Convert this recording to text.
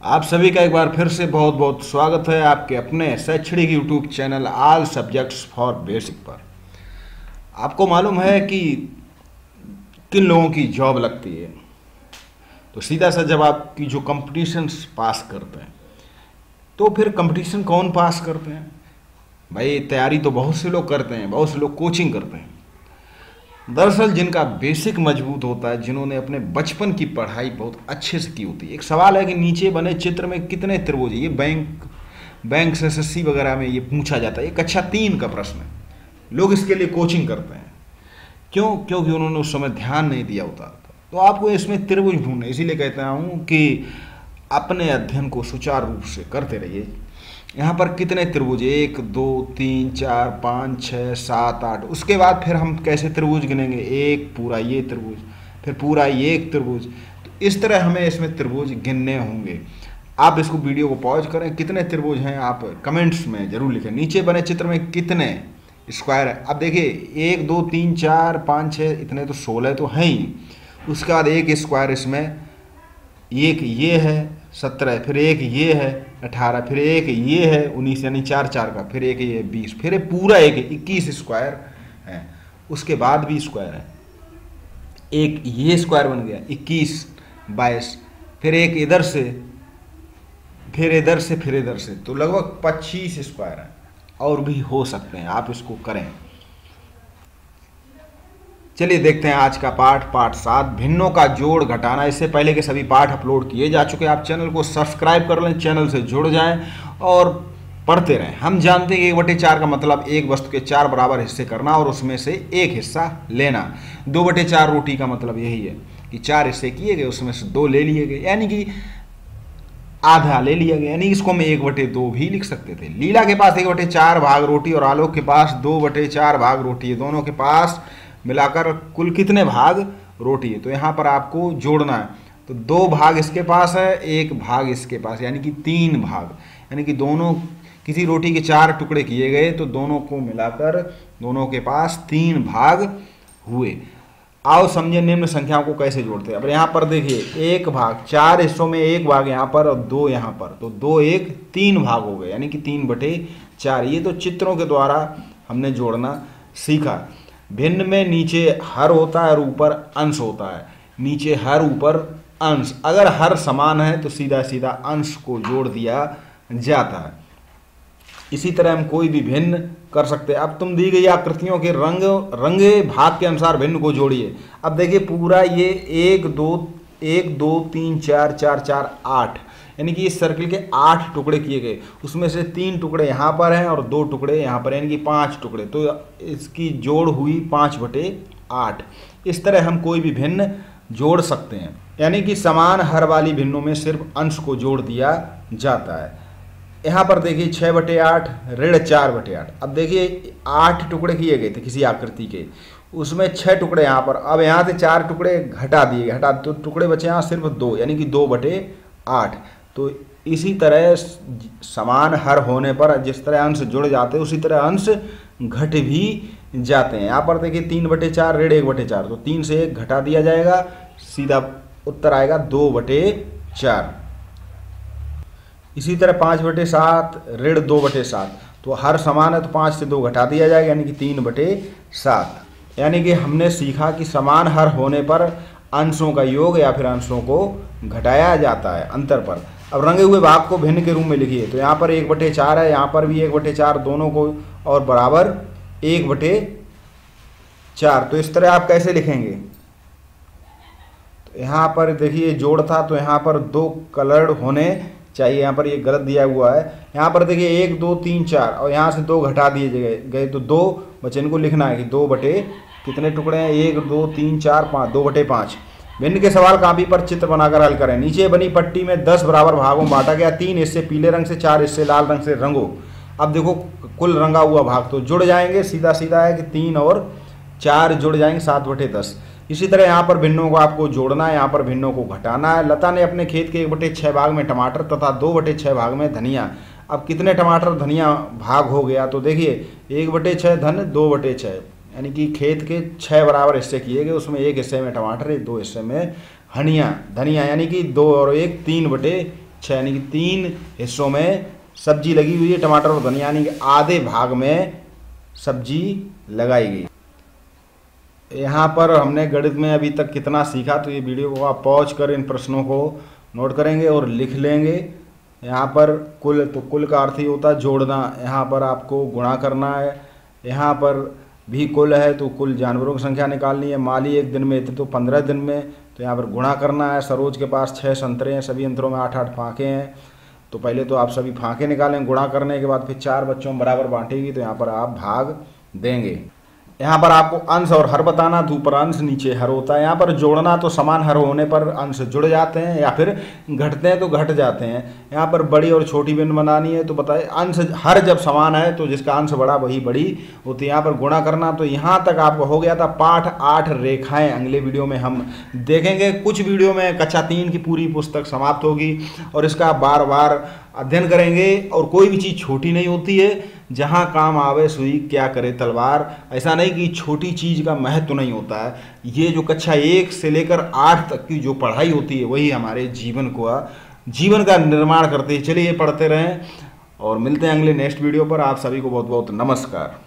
आप सभी का एक बार फिर से बहुत बहुत स्वागत है आपके अपने शैक्षणिक YouTube channel all subjects for basic पर। आपको मालूम है कि किन लोगों की जॉब लगती है? तो सीधा सा जब आपकी जो कंपटीशंस पास करते हैं, तो फिर कंपटीशन कौन पास करते हैं? भाई तैयारी तो बहुत से लोग करते हैं, बहुत से लोग कोचिंग करते हैं। दरअसल जिनका बेसिक मजबूत होता है, जिन्होंने अपने बचपन की पढ़ाई बहुत अच्छे से की होती है। एक सवाल है कि नीचे बने चित्र में कितने त्रिभुज? ये बैंक से एसएससी वगैरह में ये पूछा जाता है। ये कक्षा 3 का प्रश्न है। लोग इसके लिए कोचिंग करते हैं। क्यों? क्योंकि उन्होंने उस समय ध्यान नहीं दिया होता। तो आपको इसमें त्रिभुज ढूंढने, इसीलिए कहता हूँ कि अपने अध्ययन को सुचारू रूप से करते रहिए। यहाँ पर कितने त्रिभुज? 1 2 3 4 5 6 7 8। उसके बाद फिर हम कैसे त्रिभुज गिनेंगे? एक पूरा ये त्रिभुज, फिर पूरा ये एक त्रिभुज। तो इस तरह हमें इसमें त्रिभुज गिनने होंगे। आप इसको वीडियो को पॉज करें, कितने त्रिभुज हैं आप कमेंट्स में जरूर लिखें। नीचे बने चित्र में कितने स्क्वायर है? अब देखिए 1 2 3 4 5 6, इतने तो 16 तो हैं ही। उसके बाद एक स्क्वायर इसमें, एक ये है 17, फिर एक ये है 18, फिर एक ये है 19, यानी 4 4 का, फिर एक ये 20, फिर पूरा एक 21 स्क्वायर है। उसके बाद भी स्क्वायर है, एक ये स्क्वायर बन गया 21 22, फिर एक इधर से, फिर इधर से, फिर इधर से, तो लगभग 25 स्क्वायर है। और भी हो सकते हैं, आप इसको करें। चलिए देखते हैं आज का पाठ 7, भिन्नों का जोड़ घटाना। इससे पहले के सभी पाठ अपलोड किए जा चुके हैं। आप चैनल को सब्सक्राइब कर लें, चैनल से जुड़ जाएं और पढ़ते रहें। हम जानते हैं कि 1/4 का मतलब एक वस्तु के 4 बराबर हिस्से करना और उसमें से एक हिस्सा लेना। 2/4 रोटी का मतलब यही है कि 4 हिस्से किए गए, उसमें से 2 ले लिए गए, यानी कि आधा ले लिया गया। यानी इसको हम 1/2 भी लिख सकते थे। लीला के पास 1/4 भाग रोटी और आलोक के पास 2/4 भाग रोटी है। दोनों के पास मिलाकर कुल कितने भाग रोटी है? तो यहाँ पर आपको जोड़ना है। तो 2 भाग इसके पास है, 1 भाग इसके पास, यानी कि 3 भाग। यानी कि दोनों, किसी रोटी के 4 टुकड़े किए गए तो दोनों को मिलाकर दोनों के पास 3 भाग हुए। आओ समझे निम्न संख्याओं को कैसे जोड़ते हैं। अब यहाँ पर देखिए 1 भाग, 4 हिस्सों में 1 भाग यहाँ पर और 2 यहाँ पर, तो 2 1 3 भाग हो गए, यानी कि 3/4। ये तो चित्रों के द्वारा हमने जोड़ना सीखा। भिन्न में नीचे हर होता है और ऊपर अंश होता है। नीचे हर, ऊपर अंश। अगर हर समान है तो सीधा सीधा अंश को जोड़ दिया जाता है। इसी तरह हम कोई भी भिन्न कर सकते हैं। अब तुम दी गई आकृतियों के रंगे भाग के अनुसार भिन्न को जोड़िए। अब देखिए पूरा ये 1 2 3 4 4 4 8, यानी कि इस सर्किल के 8 टुकड़े किए गए। उसमें से 3 टुकड़े यहाँ पर हैं और 2 टुकड़े यहाँ पर, यानी कि 5 टुकड़े। तो इसकी जोड़ हुई 5/8। इस तरह हम कोई भी भिन्न जोड़ सकते हैं। यानी कि समान हर वाली भिन्नों में सिर्फ अंश को जोड़ दिया जाता है। यहाँ पर देखिए 6/8 ऋण 4/8। अब देखिए 8 टुकड़े किए गए थे किसी आकृति के, उसमें 6 टुकड़े यहाँ पर। अब यहाँ से 4 टुकड़े घटा दिए, तो टुकड़े बचे यहाँ सिर्फ 2, यानी कि 2/8। तो इसी तरह समान हर होने पर जिस तरह अंश जुड़ जाते हैं, उसी तरह अंश घट भी जाते हैं। यहाँ पर देखिए 3/4 ऋण 1/4, तो 3 से 1 घटा दिया जाएगा, सीधा उत्तर आएगा 2/4। इसी तरह 5/7 ऋण 2/7, तो हर समान है तो 5 से 2 घटा दिया जाएगा, यानी कि 3/7। यानी कि हमने सीखा कि समान हर होने पर अंशों का योग या फिर अंशों को घटाया जाता है अंतर पर। अब रंगे हुए भाग को भिन्न के रूप में लिखिए। तो यहाँ पर 1/4 है, यहाँ पर भी 1/4, दोनों को और बराबर 1/4। तो इस तरह आप कैसे लिखेंगे? तो यहाँ पर देखिए जोड़ था, तो यहाँ पर 2 कलर्ड होने चाहिए। यहाँ पर ये गलत दिया हुआ है। यहाँ पर देखिए 1 2 3 4 और यहाँ से 2 घटा दिए गए, तो 2 बचे। इनको लिखना है कि 2 कितने टुकड़े हैं? 1 2 3 4 5, 2/5। भिन्न के सवाल कॉपी पर चित्र बनाकर हल करें। नीचे बनी पट्टी में 10 बराबर भागों में बांटा गया। 3 हिस्से पीले रंग से, 4 हिस्से लाल रंग से रंगो। अब देखो कुल रंगा हुआ भाग तो जुड़ जाएंगे, सीधा सीधा है कि 3 और 4 जुड़ जाएंगे, 7/10। इसी तरह यहाँ पर भिन्नों को आपको जोड़ना है, यहाँ पर भिन्नों को घटाना है। लता ने अपने खेत के 1/6 भाग में टमाटर तथा 2/6 भाग में धनिया। अब कितने टमाटर धनिया भाग हो गया? तो देखिए 1/6 धन 2/6, यानी कि खेत के 6 बराबर हिस्से किए गए, उसमें 1 हिस्से में टमाटर है, 2 हिस्से में धनिया, यानी कि 2 और 1 3/1। 6 यानी कि 3 हिस्सों में सब्जी लगी हुई है, टमाटर और धनिया यानी कि आधे भाग में सब्जी लगाई गई। यहाँ पर हमने गणित में अभी तक कितना सीखा, तो ये वीडियो को आप पॉज कर इन प्रश्नों को नोट करेंगे और लिख लेंगे। यहाँ पर कुल, तो कुल का अर्थ ही होता है जोड़ना, यहाँ पर आपको गुणा करना है। यहाँ पर भी कुल है तो कुल जानवरों की संख्या निकालनी है। माली एक दिन में थे तो 15 दिन में, तो यहाँ पर गुणा करना है। सरोज के पास 6 संतरे हैं, सभी अंतरों में 8-8 फाँके हैं, तो पहले तो आप सभी फाँके निकालें। गुणा करने के बाद फिर 4 बच्चों में बराबर बांटेगी, तो यहाँ पर आप भाग देंगे। यहाँ पर आपको अंश और हर बताना, तो ऊपर अंश नीचे हर होता है। यहाँ पर जोड़ना तो समान हर होने पर अंश जुड़ जाते हैं या फिर घटते हैं तो घट जाते हैं। यहाँ पर बड़ी और छोटी बिन बनानी है, तो बताए अंश हर जब समान है तो जिसका अंश बड़ा वही बड़ी होती है। यहाँ पर गुणा करना, तो यहाँ तक आपको हो गया था पाठ 8 रेखाएं। अगले वीडियो में हम देखेंगे। कुछ वीडियो में कक्षा 3 की पूरी पुस्तक समाप्त होगी और इसका बार बार अध्ययन करेंगे। और कोई भी चीज़ छोटी नहीं होती है, जहाँ काम आवे सुई क्या करे तलवार। ऐसा नहीं कि छोटी चीज़ का महत्व नहीं होता है। ये जो कक्षा 1 से लेकर 8 तक की जो पढ़ाई होती है वही हमारे जीवन का निर्माण करते हैं। चलिए पढ़ते रहें और मिलते हैं अगले नेक्स्ट वीडियो पर। आप सभी को बहुत बहुत नमस्कार।